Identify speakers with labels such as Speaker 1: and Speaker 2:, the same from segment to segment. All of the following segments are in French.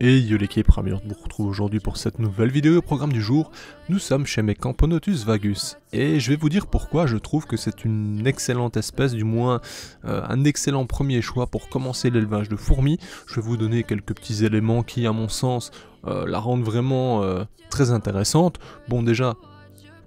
Speaker 1: Et yo l'équipe, Ramir vous retrouve aujourd'hui pour cette nouvelle vidéo. Au programme du jour, nous sommes chez mes Camponotus vagus. Et je vais vous dire pourquoi je trouve que c'est une excellente espèce, du moins un excellent premier choix pour commencer l'élevage de fourmis. Je vais vous donner quelques petits éléments qui, à mon sens, la rendent vraiment très intéressante. Bon déjà,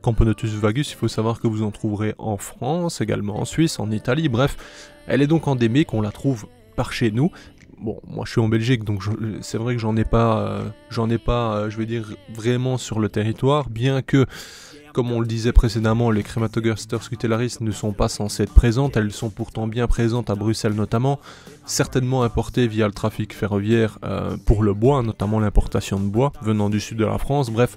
Speaker 1: Camponotus vagus, il faut savoir que vous en trouverez en France, également en Suisse, en Italie, bref. Elle est donc endémique, on la trouve par chez nous. Bon, moi je suis en Belgique, donc c'est vrai que j'en ai pas, je vais dire, vraiment sur le territoire, bien que, comme on le disait précédemment, les Crematogaster scutellaris ne sont pas censées être présentes, elles sont pourtant bien présentes à Bruxelles notamment, certainement importées via le trafic ferroviaire pour le bois, notamment l'importation de bois venant du sud de la France, bref.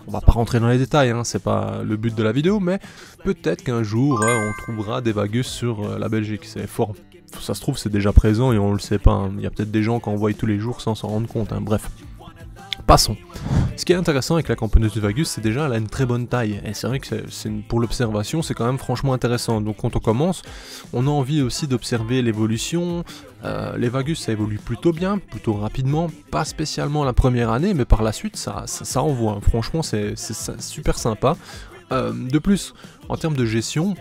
Speaker 1: On va pas rentrer dans les détails, hein, c'est pas le but de la vidéo, mais peut-être qu'un jour on trouvera des vagus sur la Belgique, c'est fort. Ça se trouve c'est déjà présent et on le sait pas, hein. Il y a peut-être des gens qui en voient tous les jours sans s'en rendre compte, hein. Bref. Passons. Ce qui est intéressant avec la Camponotus vagus, c'est déjà elle a une très bonne taille, et c'est vrai que pour l'observation c'est quand même franchement intéressant, donc quand on commence, on a envie aussi d'observer l'évolution. Les vagus ça évolue plutôt bien, plutôt rapidement, pas spécialement la première année, mais par la suite ça envoie, franchement c'est super sympa. De plus, en termes de gestion,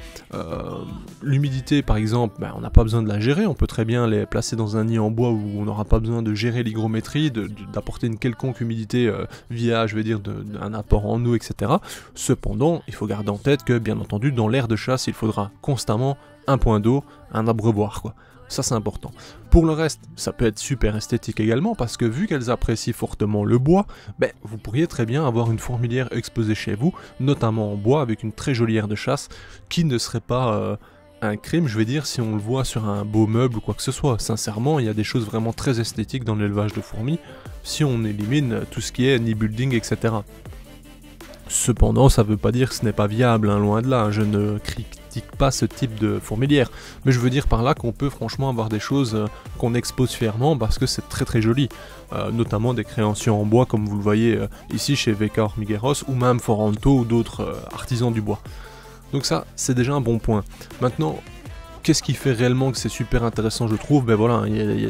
Speaker 1: l'humidité par exemple, on n'a pas besoin de la gérer, on peut très bien les placer dans un nid en bois où on n'aura pas besoin de gérer l'hygrométrie, d'apporter une quelconque humidité via, je vais dire, un apport en eau, etc. Cependant, il faut garder en tête que, bien entendu, dans l'aire de chasse, il faudra constamment un point d'eau, un abreuvoir, quoi. Ça c'est important. Pour le reste, ça peut être super esthétique également parce que vu qu'elles apprécient fortement le bois, vous pourriez très bien avoir une fourmilière exposée chez vous, notamment en bois avec une très jolie aire de chasse qui ne serait pas un crime, je vais dire, si on le voit sur un beau meuble ou quoi que ce soit. Sincèrement, il y a des choses vraiment très esthétiques dans l'élevage de fourmis si on élimine tout ce qui est nid building, etc. Cependant, ça veut pas dire que ce n'est pas viable, hein, loin de là, je ne critique pas ce type de fourmilière, mais je veux dire par là qu'on peut franchement avoir des choses qu'on expose fièrement parce que c'est très très joli, notamment des créanciers en bois comme vous le voyez ici chez VK Hormigueros ou même Foranto ou d'autres artisans du bois. Donc ça, c'est déjà un bon point. Maintenant, qu'est-ce qui fait réellement que c'est super intéressant, je trouve? Voilà, il y a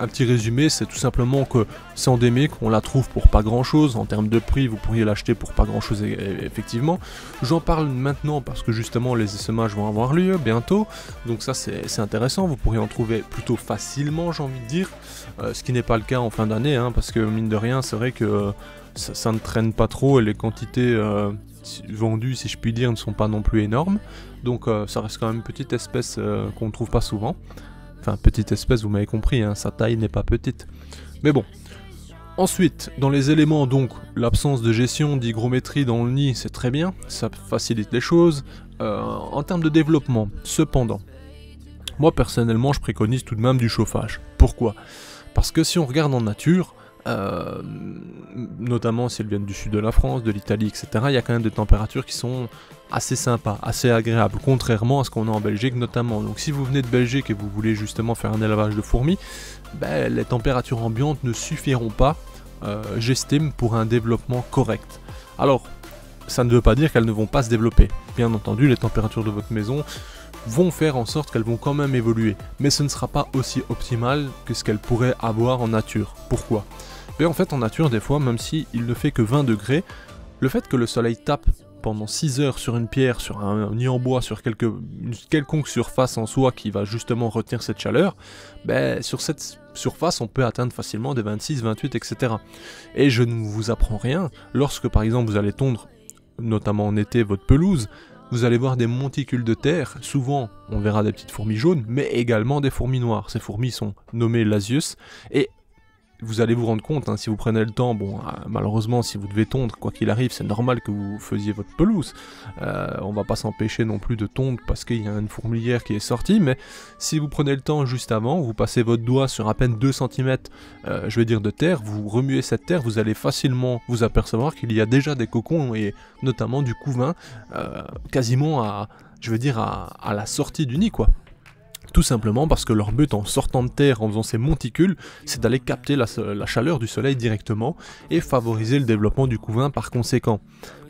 Speaker 1: un petit résumé, c'est tout simplement que c'est endémique, on la trouve pour pas grand chose, en termes de prix vous pourriez l'acheter pour pas grand chose effectivement. J'en parle maintenant parce que justement les essaimages vont avoir lieu bientôt, donc ça c'est intéressant, vous pourriez en trouver plutôt facilement, j'ai envie de dire, ce qui n'est pas le cas en fin d'année, hein, parce que mine de rien c'est vrai que ça ne traîne pas trop et les quantités vendues, si je puis dire, ne sont pas non plus énormes, donc ça reste quand même une petite espèce qu'on ne trouve pas souvent. Enfin, petite espèce, vous m'avez compris, hein, sa taille n'est pas petite. Mais bon. Ensuite, dans les éléments, donc, l'absence de gestion d'hygrométrie dans le nid, c'est très bien, ça facilite les choses. En termes de développement, cependant, moi personnellement, je préconise tout de même du chauffage. Pourquoi? Parce que si on regarde en nature, notamment si elles viennent du sud de la France, de l'Italie, etc., il y a quand même des températures qui sont assez sympas, assez agréables, contrairement à ce qu'on a en Belgique notamment. Donc si vous venez de Belgique et vous voulez justement faire un élevage de fourmis, les températures ambiantes ne suffiront pas, j'estime, pour un développement correct. Alors, ça ne veut pas dire qu'elles ne vont pas se développer. Bien entendu, les températures de votre maison vont faire en sorte qu'elles vont quand même évoluer, mais ce ne sera pas aussi optimal que ce qu'elles pourraient avoir en nature. Pourquoi? En fait, en nature, des fois, même si il ne fait que 20 degrés, le fait que le soleil tape pendant 6 heures sur une pierre, sur un nid en bois, sur une quelconque surface en soi qui va justement retenir cette chaleur, sur cette surface on peut atteindre facilement des 26, 28, etc. Et je ne vous apprends rien, lorsque par exemple vous allez tondre, notamment en été, votre pelouse, vous allez voir des monticules de terre, souvent on verra des petites fourmis jaunes, mais également des fourmis noires. Ces fourmis sont nommées Lasius, et vous allez vous rendre compte, hein, si vous prenez le temps, malheureusement si vous devez tondre, quoi qu'il arrive, c'est normal que vous faisiez votre pelouse, on va pas s'empêcher non plus de tondre parce qu'il y a une fourmilière qui est sortie, mais si vous prenez le temps juste avant, vous passez votre doigt sur à peine 2 cm, je vais dire de terre, vous remuez cette terre, vous allez facilement vous apercevoir qu'il y a déjà des cocons, et notamment du couvain, quasiment à la sortie du nid, quoi. Tout simplement parce que leur but en sortant de terre, en faisant ces monticules, c'est d'aller capter la chaleur du soleil directement et favoriser le développement du couvain par conséquent.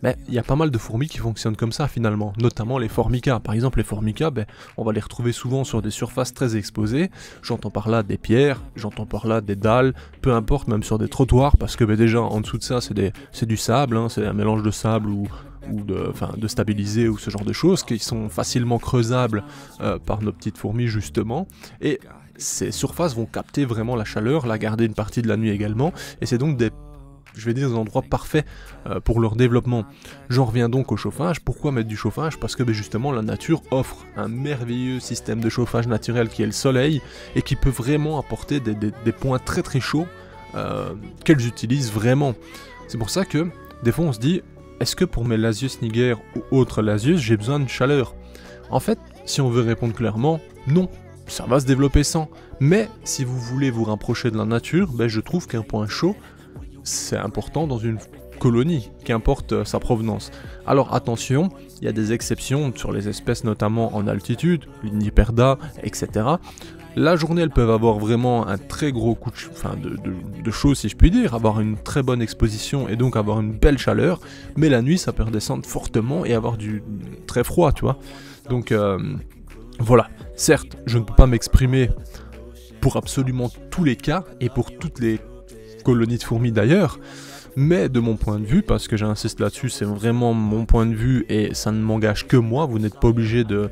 Speaker 1: Mais il y a pas mal de fourmis qui fonctionnent comme ça finalement, notamment les formicas. Par exemple les formicas, on va les retrouver souvent sur des surfaces très exposées. J'entends par là des pierres, j'entends par là des dalles, peu importe, même sur des trottoirs, parce que déjà en dessous de ça c'est du sable, hein, c'est un mélange de sable ou de stabiliser ou ce genre de choses qui sont facilement creusables par nos petites fourmis justement, et ces surfaces vont capter vraiment la chaleur, la garder une partie de la nuit également, et c'est donc des endroits parfaits pour leur développement. J'en reviens donc au chauffage. Pourquoi mettre du chauffage? Parce que justement la nature offre un merveilleux système de chauffage naturel qui est le soleil et qui peut vraiment apporter des points très très chauds qu'elles utilisent vraiment. C'est pour ça que des fois on se dit, est-ce que pour mes Lasius niger ou autres Lasius j'ai besoin de chaleur? En fait, si on veut répondre clairement, non. Ça va se développer sans. Mais si vous voulez vous rapprocher de la nature, je trouve qu'un point chaud c'est important dans une colonie, qu'importe sa provenance. Alors attention, il y a des exceptions sur les espèces notamment en altitude, l'Iniperda, etc. La journée, elles peuvent avoir vraiment un très gros coup de chaud, si je puis dire, avoir une très bonne exposition et donc avoir une belle chaleur, mais la nuit, ça peut redescendre fortement et avoir du très froid, tu vois. Donc voilà, certes, je ne peux pas m'exprimer pour absolument tous les cas et pour toutes les colonies de fourmis d'ailleurs, mais de mon point de vue, parce que j'insiste là-dessus, c'est vraiment mon point de vue et ça ne m'engage que moi, vous n'êtes pas obligé de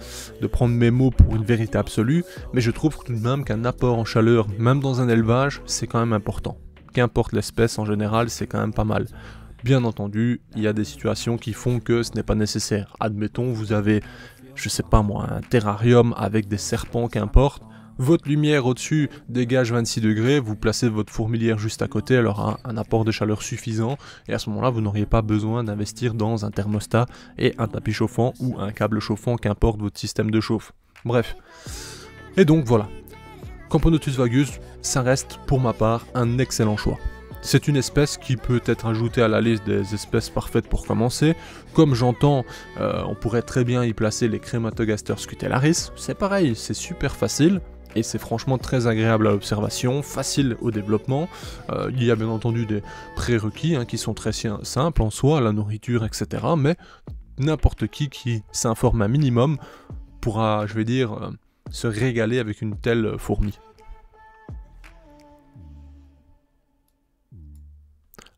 Speaker 1: prendre mes mots pour une vérité absolue, mais je trouve tout de même qu'un apport en chaleur, même dans un élevage, c'est quand même important. Qu'importe l'espèce en général, c'est quand même pas mal. Bien entendu, il y a des situations qui font que ce n'est pas nécessaire. Admettons, vous avez, je sais pas moi, un terrarium avec des serpents, qu'importe. Votre lumière au-dessus dégage 26 degrés, vous placez votre fourmilière juste à côté, elle aura un apport de chaleur suffisant, et à ce moment-là, vous n'auriez pas besoin d'investir dans un thermostat et un tapis chauffant ou un câble chauffant, qu'importe votre système de chauffe. Bref. Et donc voilà. Camponotus vagus, ça reste pour ma part un excellent choix. C'est une espèce qui peut être ajoutée à la liste des espèces parfaites pour commencer. Comme j'entends, on pourrait très bien y placer les Crématogasters scutellaris. C'est pareil, c'est super facile. Et c'est franchement très agréable à l'observation, facile au développement. Il y a bien entendu des prérequis qui sont très simples en soi, la nourriture, etc. Mais n'importe qui s'informe un minimum pourra, je vais dire, se régaler avec une telle fourmi.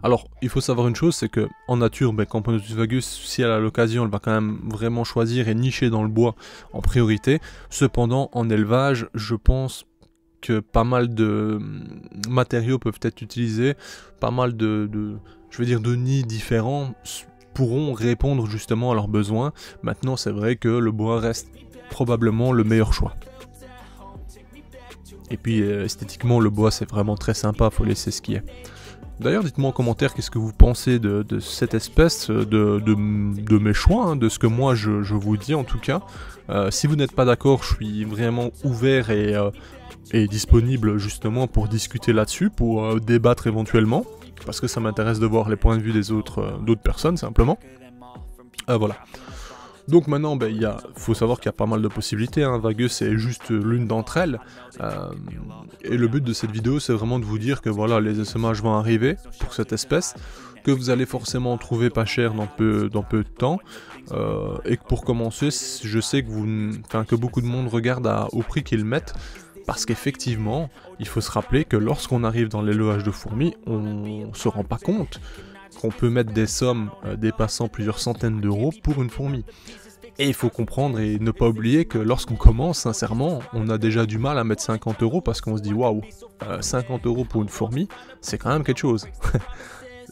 Speaker 1: Alors, il faut savoir une chose, c'est que en nature, Camponotus vagus, si elle a l'occasion, elle va quand même vraiment choisir et nicher dans le bois en priorité. Cependant, en élevage, je pense que pas mal de matériaux peuvent être utilisés, pas mal de nids différents pourront répondre justement à leurs besoins. Maintenant, c'est vrai que le bois reste probablement le meilleur choix. Et puis, esthétiquement, le bois, c'est vraiment très sympa, faut laisser ce qui est. D'ailleurs, dites-moi en commentaire qu'est-ce que vous pensez de cette espèce, de mes choix, de ce que moi je vous dis en tout cas. Si vous n'êtes pas d'accord, je suis vraiment ouvert et disponible justement pour discuter là-dessus, pour débattre éventuellement, parce que ça m'intéresse de voir les points de vue des d'autres personnes simplement. Voilà. Donc maintenant, faut savoir qu'il y a pas mal de possibilités, Vagus c'est juste l'une d'entre elles, et le but de cette vidéo c'est vraiment de vous dire que voilà, les essaimages vont arriver pour cette espèce, que vous allez forcément trouver pas cher dans peu de temps, et que pour commencer, je sais que beaucoup de monde regarde au prix qu'ils mettent, parce qu'effectivement, il faut se rappeler que lorsqu'on arrive dans l'élevage de fourmis, on se rend pas compte qu'on peut mettre des sommes dépassant plusieurs centaines d'euros pour une fourmi. Et il faut comprendre et ne pas oublier que lorsqu'on commence, sincèrement, on a déjà du mal à mettre 50 euros parce qu'on se dit waouh, 50 euros pour une fourmi, c'est quand même quelque chose.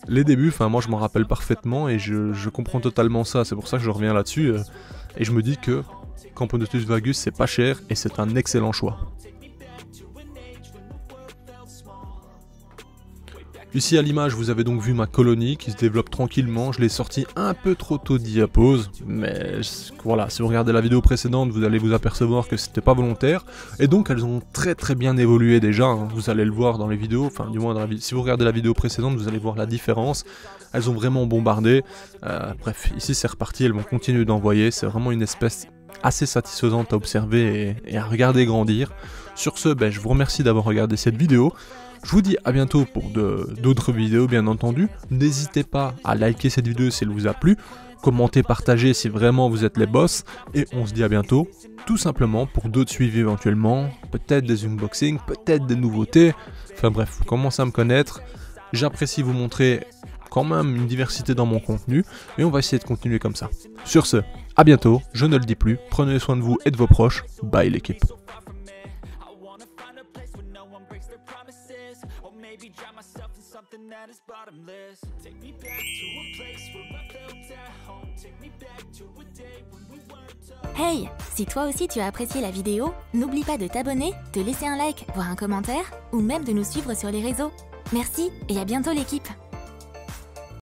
Speaker 1: Les débuts, moi je m'en rappelle parfaitement et je comprends totalement ça, c'est pour ça que je reviens là-dessus et je me dis que Camponotus vagus c'est pas cher et c'est un excellent choix. Ici à l'image, vous avez donc vu ma colonie qui se développe tranquillement. Je l'ai sortie un peu trop tôt diapose, mais voilà, si vous regardez la vidéo précédente, vous allez vous apercevoir que c'était pas volontaire. Et donc elles ont très très bien évolué déjà, vous allez le voir dans les vidéos, enfin du moins si vous regardez la vidéo précédente, vous allez voir la différence. Elles ont vraiment bombardé. Bref, ici c'est reparti, elles vont continuer d'envoyer, c'est vraiment une espèce assez satisfaisante à observer et à regarder grandir. Sur ce, je vous remercie d'avoir regardé cette vidéo. Je vous dis à bientôt pour d'autres vidéos bien entendu. N'hésitez pas à liker cette vidéo si elle vous a plu, commentez, partagez si vraiment vous êtes les boss, et on se dit à bientôt, tout simplement pour d'autres suivis éventuellement, peut-être des unboxings, peut-être des nouveautés, enfin bref, vous commencez à me connaître, j'apprécie vous montrer quand même une diversité dans mon contenu, et on va essayer de continuer comme ça. Sur ce, à bientôt, je ne le dis plus, prenez soin de vous et de vos proches, bye l'équipe. Maybe drown myself in something that is bottomless. Take me back to a place where I felt at home. Take me back to a day when we weren't.
Speaker 2: Hey, si toi aussi tu as apprécié la vidéo, n'oublie pas de t'abonner, de laisser un like, voire un commentaire, ou même de nous suivre sur les réseaux. Merci et à bientôt l'équipe.